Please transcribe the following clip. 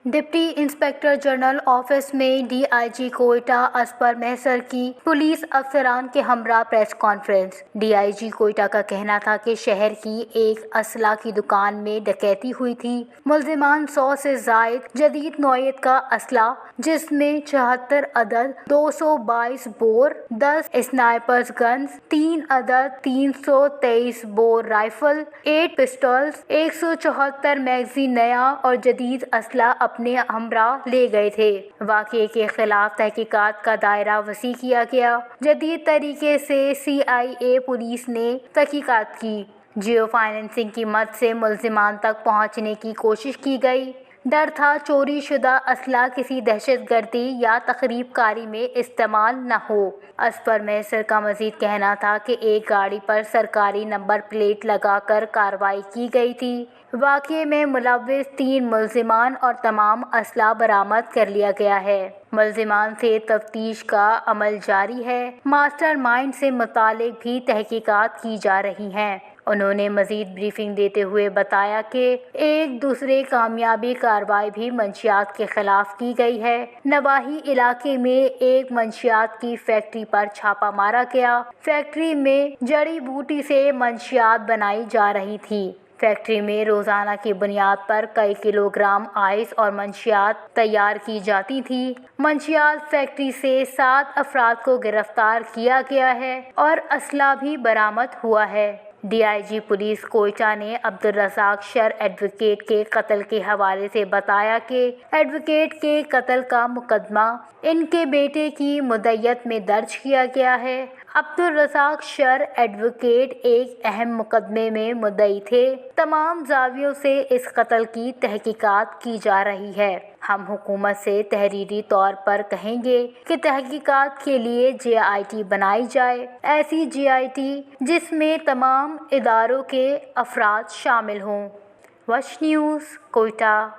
Deputy inspector general office में DIG Quetta Asfar Mahsar की police अफसरान के हमरा प्रेस कॉन्फ्रेंस। डीआईजी कोयटा का कहना था कि शहर की एक असला की दुकान में डकैती हुई थी। मुल्जिमान 100 से जायद जदीद नौयत का असला जिसमें 74 अदद 222 बोर, 10 स्नाइपर्स गन्स, 3 अदद 323 बोर राइफल, 8 पिस्टल्स, 174 मैगजीन नया और जदीद असला अपने हमरा ले गए थे। वाक़ये के खिलाफ तहकीकात का दायरा वसी किया गया। जदीद तरीके से CIA पुलिस ने तहकीकात की। जियो फाइनेंसिंग की मदद से मुल्जिमान तक पहुंचने की कोशिश की गई। डर था चोरी शुदा असला किसी दहशतगर्दी या तखरीब कारी में इस्तेमाल न हो। असफर मैसर का मजीद कहना था कि एक गाड़ी पर सरकारी नंबर प्लेट लगाकर कार्रवाई की गई थी। वाक़ये में मुलव्विस 3 मुल्जिमान और तमाम असला बरामद कर लिया गया है। मुल्जिमान से तफ्तीश का अमल जारी है। मास्टर माइंड से मुतालिक भी तहकीकात की जा रही हैं। उन्होंने मजीद ब्रीफिंग देते हुए बताया कि एक दूसरे कामयाबी कार्रवाई भी मंशियात के खिलाफ की गई है। नवाही इलाके में एक मंशियात की फैक्ट्री पर छापा मारा गया। फैक्ट्री में जड़ी बूटी से मंशियात बनाई जा रही थी। फैक्ट्री में रोज़ाना की बुनियाद पर कई किलोग्राम आइस और मंशियात तैयार की जाती थी। मंशियात फैक्ट्री से 7 अफराद को गिरफ्तार किया गया है और असला भी बरामद हुआ है। डीआईजी पुलिस कोयटा ने अब्दुल रज़ाक शर एडवोकेट के कत्ल के हवाले से बताया कि एडवोकेट के कत्ल का मुकदमा इनके बेटे की मुद्दत में दर्ज किया गया है। अब्दुल रज़ाक शर एडवोकेट एक अहम मुकदमे में मुद्दई थे। तमाम जावियों से इस कत्ल की तहकीकात की जा रही है। हम हुकूमत से तहरीरी तौर पर कहेंगे कि तहकीकात के लिए JIT बनाई जाए। ऐसी JIT जिसमें तमाम इदारों के अफराद शामिल हों। वश न्यूज़ कोयटा।